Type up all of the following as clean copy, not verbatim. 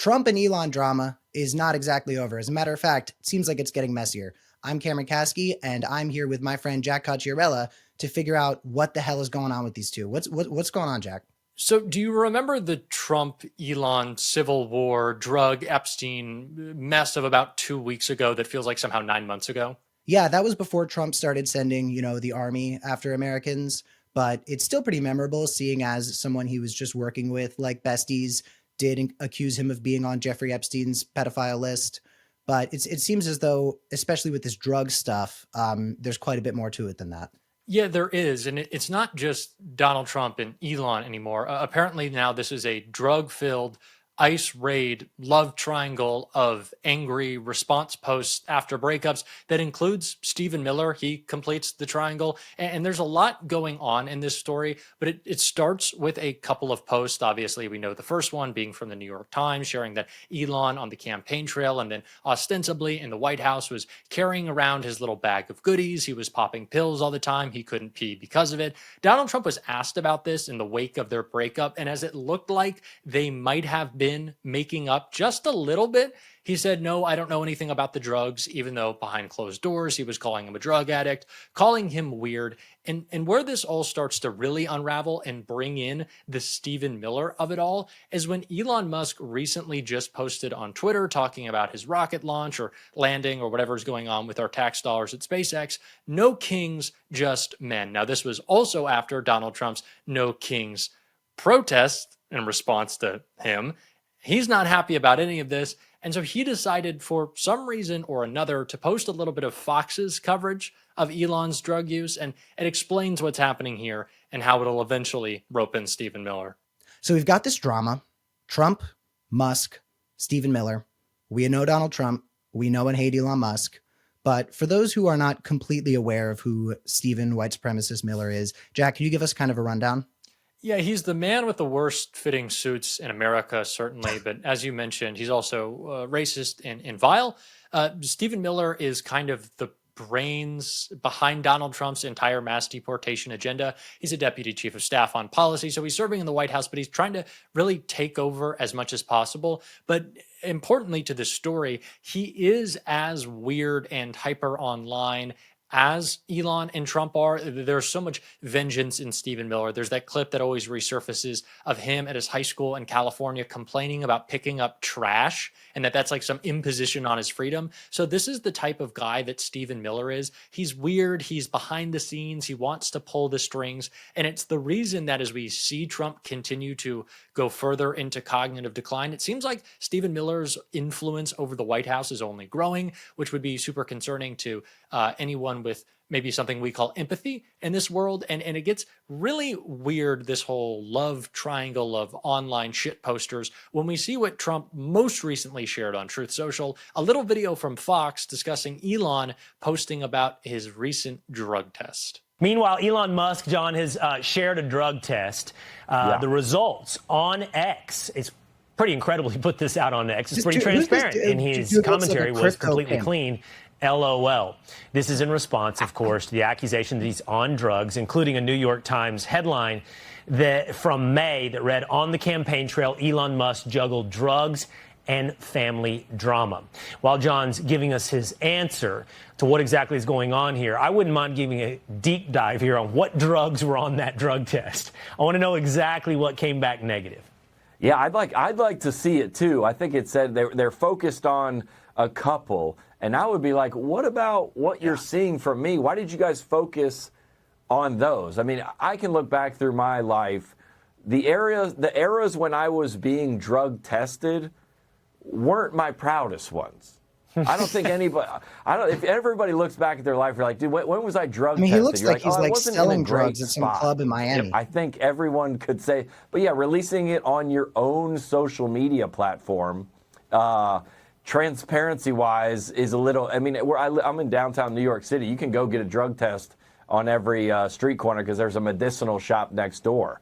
Trump and Elon drama is not exactly over. As a matter of fact, it seems like it's getting messier. I'm Cameron Kasky, and I'm here with my friend Jack Cocchiarella to figure out what the hell is going on with these two. What's going on, Jack? So do you remember the Trump-Elon civil war drug Epstein mess of about 2 weeks ago that feels like somehow 9 months ago? Yeah, that was before Trump started sending, the army after Americans, but it's still pretty memorable seeing as someone he was just working with, like besties, did accuse him of being on Jeffrey Epstein's pedophile list. But it seems as though, especially with this drug stuff, there's quite a bit more to it than that. Yeah, there is. And it's not just Donald Trump and Elon anymore. Apparently now this is a drug-filled ICE raid love triangle of angry response posts after breakups that includes Stephen Miller. He completes the triangle. And there's a lot going on in this story, but it starts with a couple of posts. Obviously, we know the first one being from the New York Times, sharing that Elon on the campaign trail and then ostensibly in the White House was carrying around his little bag of goodies. He was popping pills all the time. He couldn't pee because of it. Donald Trump was asked about this in the wake of their breakup. And as it looked like they might have been making up just a little bit, he said, no, I don't know anything about the drugs, even though behind closed doors, he was calling him a drug addict, calling him weird. And where this all starts to really unravel and bring in the Stephen Miller of it all is when Elon Musk recently just posted on Twitter talking about his rocket launch or landing or whatever's going on with our tax dollars at SpaceX. No kings, just men. Now, this was also after Donald Trump's No Kings protest in response to him. He's not happy about any of this. And so he decided for some reason or another to post a little bit of Fox's coverage of Elon's drug use. And it explains what's happening here and how it'll eventually rope in Stephen Miller. So we've got this drama, Trump, Musk, Stephen Miller. We know Donald Trump. We know and hate Elon Musk. But for those who are not completely aware of who Stephen white supremacist Miller is, Jack, can you give us kind of a rundown? Yeah, he's the man with the worst fitting suits in America, certainly. But as you mentioned, he's also racist and vile. Stephen Miller is kind of the brains behind Donald Trump's entire mass deportation agenda. He's a deputy chief of staff on policy, so he's serving in the White House, but he's trying to really take over as much as possible. But importantly to this story, he is as weird and hyper online as Elon and Trump are. There's so much vengeance in Stephen Miller. There's that clip that always resurfaces of him at his high school in California complaining about picking up trash and that's like some imposition on his freedom. So this is the type of guy that Stephen Miller is. He's weird. He's behind the scenes. He wants to pull the strings. And it's the reason that as we see Trump continue to go further into cognitive decline, it seems like Stephen Miller's influence over the White House is only growing, which would be super concerning to anyone with maybe something we call empathy in this world. And it gets really weird, this whole love triangle of online shit posters, when we see what Trump most recently shared on Truth Social, a little video from Fox discussing Elon posting about his recent drug test. Meanwhile, Elon Musk, John, has shared a drug test. The results on X. It's pretty incredible he put this out on X. It's pretty transparent, and his commentary was completely clean. LOL. This is in response, of course, to the accusation that he's on drugs, including a New York Times headline that from May that read, "On the campaign trail, Elon Musk juggled drugs and family drama." While John's giving us his answer to what exactly is going on here, I wouldn't mind giving a deep dive here on what drugs were on that drug test. I want to know exactly what came back negative. Yeah, I'd like to see it too. I think it said they're focused on a couple, and I would be like, what about what you're seeing from me? Why did you guys focus on those? I mean, I can look back through my life. The eras when I was being drug tested weren't my proudest ones. I don't think anybody. If everybody looks back at their life, you're like, dude, when was I drug tested? He looks you're like he's like selling drugs at some club in Miami. I think everyone could say, but yeah, releasing it on your own social media platform, transparency-wise, is a little. I mean, I'm in downtown New York City. You can go get a drug test on every street corner because there's a medicinal shop next door.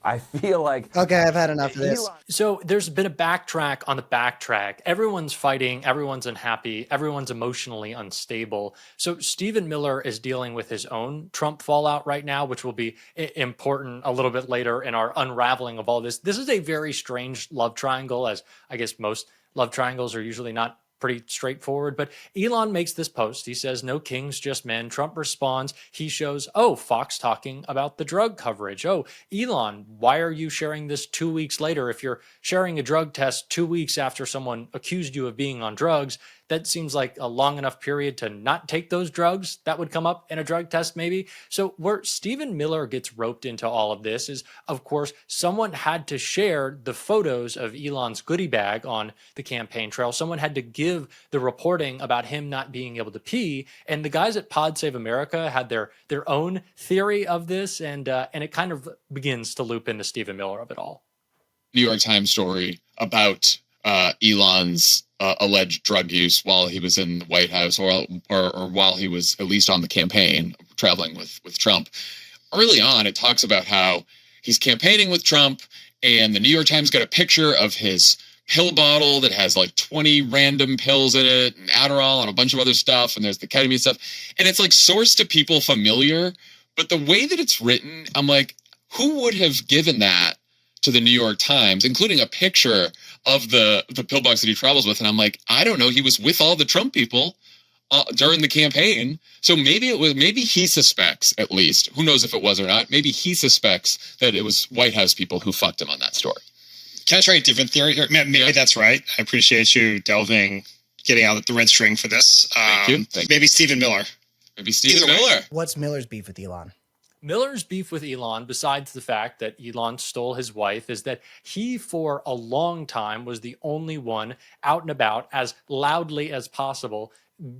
I feel like okay, I've had enough of this. So there's been a backtrack on the backtrack. Everyone's fighting, everyone's unhappy, everyone's emotionally unstable. So Stephen Miller is dealing with his own Trump fallout right now, which will be important a little bit later in our unraveling of all this. This is a very strange love triangle, as I guess most love triangles are usually not pretty straightforward. But Elon makes this post. He says, "No kings, just men." Trump responds. He shows, oh, Fox talking about the drug coverage. Oh, Elon, why are you sharing this 2 weeks later? If you're sharing a drug test 2 weeks after someone accused you of being on drugs, that seems like a long enough period to not take those drugs. That would come up in a drug test, maybe. So where Stephen Miller gets roped into all of this is, of course, someone had to share the photos of Elon's goodie bag on the campaign trail. Someone had to give the reporting about him not being able to pee. And the guys at Pod Save America had their own theory of this, and it kind of begins to loop into Stephen Miller of it all. New York Times story about Elon's alleged drug use while he was in the White House, or while he was at least on the campaign traveling with Trump. Early on, it talks about how he's campaigning with Trump, and the New York Times got a picture of his pill bottle that has like 20 random pills in it, and Adderall and a bunch of other stuff, and there's the ketamine stuff, and it's like sourced to people familiar, but the way that it's written, I'm like, who would have given that to the New York Times, including a picture of the pillbox that he travels with? And I'm like, I don't know. He was with all the Trump people during the campaign. So maybe he suspects, at least, who knows if it was or not, maybe he suspects that it was White House people who fucked him on that story. Can I try a different theory here? Maybe that's right. I appreciate you getting out the red string for this. Thank you. Maybe Stephen Miller. Maybe Stephen Miller. What's Miller's beef with Elon? Miller's beef with Elon, besides the fact that Elon stole his wife, is that he, for a long time, was the only one out and about as loudly as possible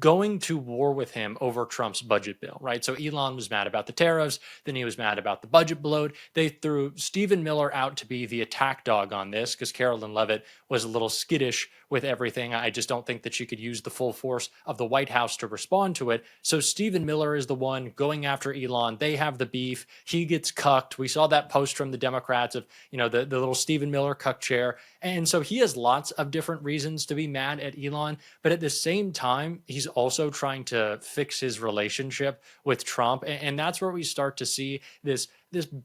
going to war with him over Trump's budget bill, right? So Elon was mad about the tariffs, then he was mad about the budget bloat. They threw Stephen Miller out to be the attack dog on this because Carolyn Levitt was a little skittish with everything. I just don't think that she could use the full force of the White House to respond to it. So Stephen Miller is the one going after Elon. They have the beef. He gets cucked. We saw that post from the Democrats of, the little Stephen Miller cuck chair. And so he has lots of different reasons to be mad at Elon. But at the same time, he's also trying to fix his relationship with Trump. And that's where we start to see this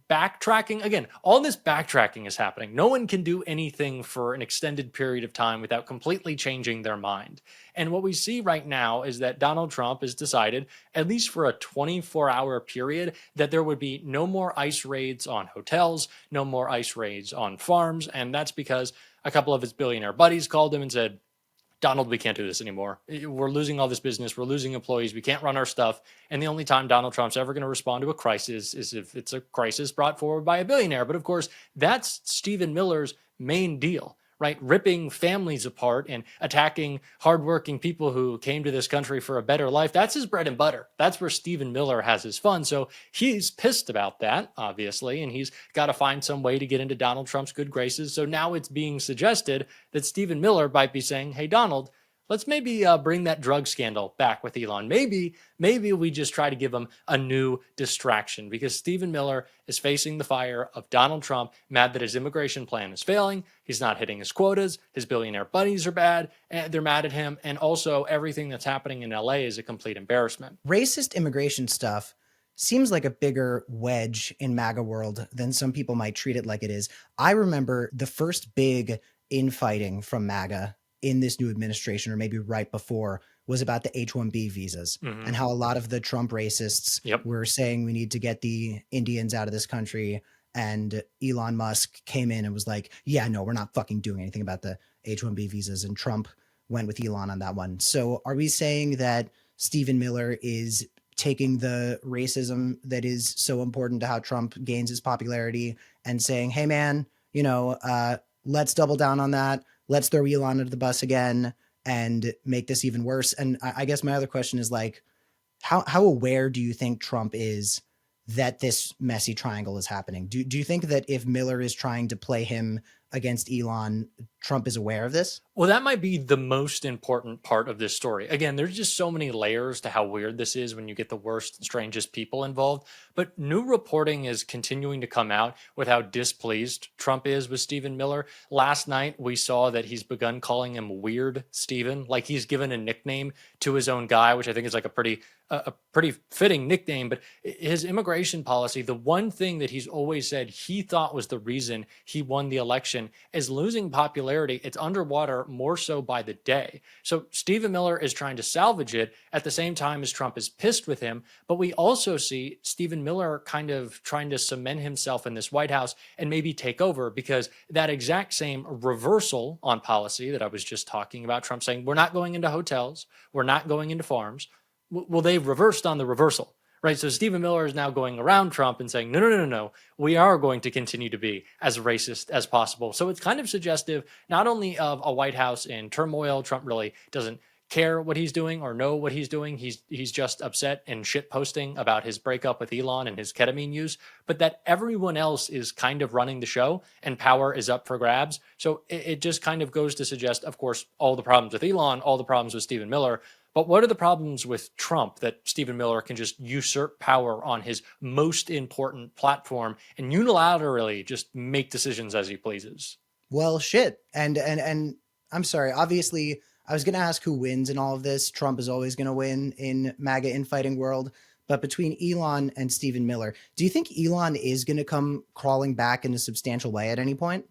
backtracking. Again, all this backtracking is happening. No one can do anything for an extended period of time without completely changing their mind. And what we see right now is that Donald Trump has decided, at least for a 24-hour period, that there would be no more ICE raids on hotels, no more ICE raids on farms. And that's because a couple of his billionaire buddies called him and said, Donald, we can't do this anymore. We're losing all this business. We're losing employees. We can't run our stuff. And the only time Donald Trump's ever going to respond to a crisis is if it's a crisis brought forward by a billionaire. But of course, that's Stephen Miller's main deal, right? Ripping families apart and attacking hardworking people who came to this country for a better life. That's his bread and butter. That's where Stephen Miller has his fun. So he's pissed about that, obviously, and he's got to find some way to get into Donald Trump's good graces. So now it's being suggested that Stephen Miller might be saying, hey, Donald, let's maybe bring that drug scandal back with Elon. Maybe we just try to give him a new distraction because Stephen Miller is facing the fire of Donald Trump, mad that his immigration plan is failing. He's not hitting his quotas. His billionaire buddies are bad, and they're mad at him. And also everything that's happening in LA is a complete embarrassment. Racist immigration stuff seems like a bigger wedge in MAGA world than some people might treat it like it is. I remember the first big infighting from MAGA in this new administration, or maybe right before, was about the H-1B visas and how a lot of the Trump racists were saying we need to get the Indians out of this country. And Elon Musk came in and was like, yeah, no, we're not fucking doing anything about the H-1B visas. And Trump went with Elon on that one. So are we saying that Stephen Miller is taking the racism that is so important to how Trump gains his popularity and saying, hey, man, let's double down on that. Let's throw Elon under the bus again and make this even worse. And I guess my other question is like, how aware do you think Trump is that this messy triangle is happening? Do you think that if Miller is trying to play him against Elon, Trump is aware of this? Well, that might be the most important part of this story. Again, there's just so many layers to how weird this is when you get the worst and strangest people involved. But new reporting is continuing to come out with how displeased Trump is with Stephen Miller. Last night, we saw that he's begun calling him Weird Stephen, like he's given a nickname to his own guy, which I think is like a pretty fitting nickname. But his immigration policy, the one thing that he's always said he thought was the reason he won the election, is losing popularity. It's underwater more so by the day. So Stephen Miller is trying to salvage it at the same time as Trump is pissed with him. But we also see Stephen Miller kind of trying to cement himself in this White House and maybe take over, because that exact same reversal on policy that I was just talking about, Trump saying, we're not going into hotels, we're not going into farms. Well, they've reversed on the reversal, right? So Stephen Miller is now going around Trump and saying, no, we are going to continue to be as racist as possible. So it's kind of suggestive not only of a White House in turmoil. Trump really doesn't care what he's doing or know what he's doing. He's just upset and shit posting about his breakup with Elon and his ketamine use, but that everyone else is kind of running the show and power is up for grabs. So it just kind of goes to suggest, of course, all the problems with Elon, all the problems with Stephen Miller. But what are the problems with Trump that Stephen Miller can just usurp power on his most important platform and unilaterally just make decisions as he pleases? Well, shit. And I'm sorry, obviously, I was going to ask who wins in all of this. Trump is always going to win in MAGA infighting world. But between Elon and Stephen Miller, do you think Elon is going to come crawling back in a substantial way at any point?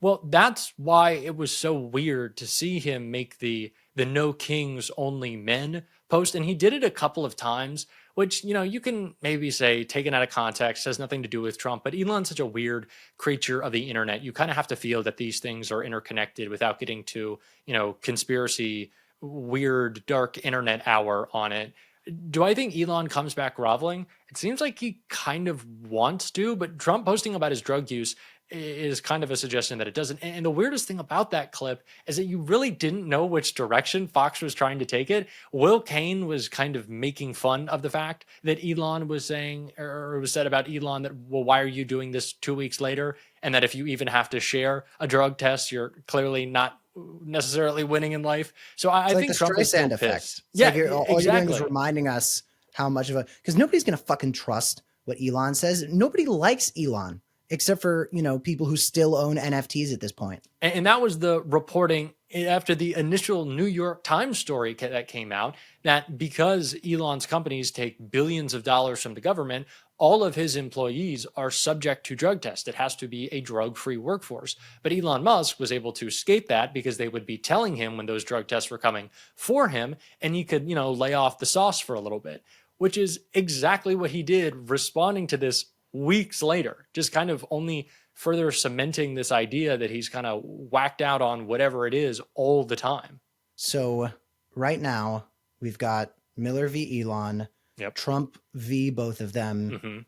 Well, that's why it was so weird to see him make the no kings, only men post. And he did it a couple of times, which, you can maybe say taken out of context, has nothing to do with Trump. But Elon's such a weird creature of the internet. You kind of have to feel that these things are interconnected without getting to, conspiracy, weird, dark internet hour on it. Do I think Elon comes back groveling? It seems like he kind of wants to, but Trump posting about his drug use is kind of a suggestion that it doesn't. And the weirdest thing about that clip is that you really didn't know which direction Fox was trying to take it. Will Cain was kind of making fun of the fact that Elon was saying, or it was said about Elon that, well, why are you doing this 2 weeks later? And that if you even have to share a drug test, you're clearly not necessarily winning in life. So I think the Trump is still effect. Pissed. Yeah, like all you're doing is reminding us how much of because nobody's going to fucking trust what Elon says. Nobody likes Elon. Except for, people who still own NFTs at this point. And that was the reporting after the initial New York Times story that came out, that because Elon's companies take billions of dollars from the government, all of his employees are subject to drug tests. It has to be a drug-free workforce. But Elon Musk was able to escape that because they would be telling him when those drug tests were coming for him, and he could, lay off the sauce for a little bit, which is exactly what he did, responding to this weeks later, just kind of only further cementing this idea that he's kind of whacked out on whatever it is all the time. So right now we've got Miller v. Elon, Trump v. both of them.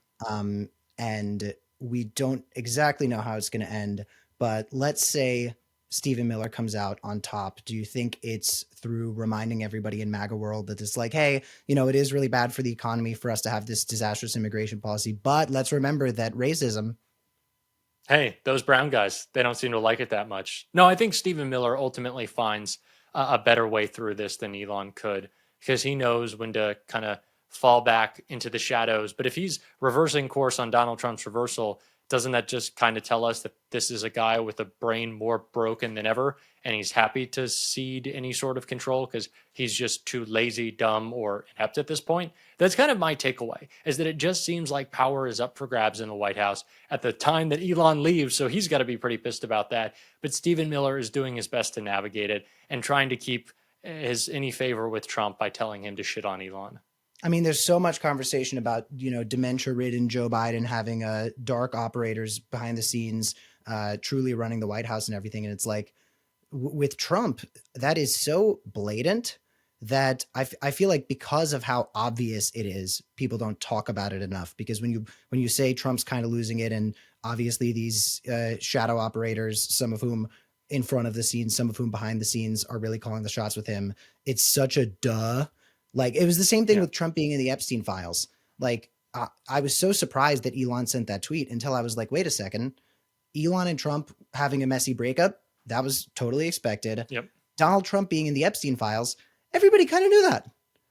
And we don't exactly know how it's going to end, but let's say Stephen Miller comes out on top. Do you think it's through reminding everybody in MAGA world that it's like, hey, it is really bad for the economy for us to have this disastrous immigration policy, but let's remember that racism. Hey, those brown guys, they don't seem to like it that much. No, I think Stephen Miller ultimately finds a better way through this than Elon could, because he knows when to kind of fall back into the shadows. But if he's reversing course on Donald Trump's reversal, doesn't that just kind of tell us that this is a guy with a brain more broken than ever, and he's happy to cede any sort of control because he's just too lazy, dumb, or inept at this point? That's kind of my takeaway, is that it just seems like power is up for grabs in the White House at the time that Elon leaves, so he's got to be pretty pissed about that. But Stephen Miller is doing his best to navigate it and trying to keep any favor with Trump by telling him to shit on Elon. I mean, there's so much conversation about, dementia-ridden Joe Biden having dark operators behind the scenes, truly running the White House and everything. And it's like, with Trump, that is so blatant that I feel like because of how obvious it is, people don't talk about it enough. Because when you say Trump's kind of losing it, and obviously these shadow operators, some of whom in front of the scenes, some of whom behind the scenes, are really calling the shots with him, it's such a duh. Like, it was the same thing with Trump being in the Epstein files. Like, I was so surprised that Elon sent that tweet until I was like, wait a second. Elon and Trump having a messy breakup, that was totally expected. Yep. Donald Trump being in the Epstein files, everybody kind of knew that.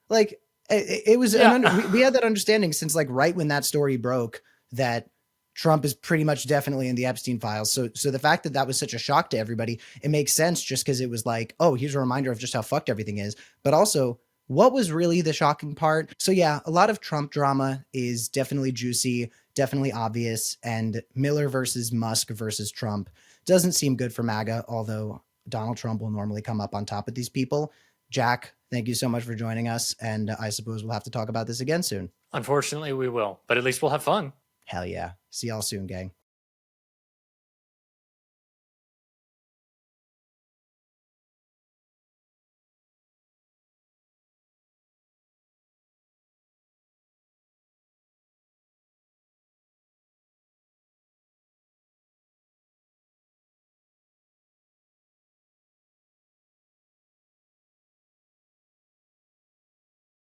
Like it was, we had that understanding since like right when that story broke that Trump is pretty much definitely in the Epstein files. So the fact that that was such a shock to everybody, it makes sense just because it was like, oh, here's a reminder of just how fucked everything is. But also, what was really the shocking part? So yeah, a lot of Trump drama is definitely juicy, definitely obvious. And Miller versus Musk versus Trump doesn't seem good for MAGA, although Donald Trump will normally come up on top of these people. Jack, thank you so much for joining us. And I suppose we'll have to talk about this again soon. Unfortunately, we will, but at least we'll have fun. Hell yeah. See y'all soon, gang.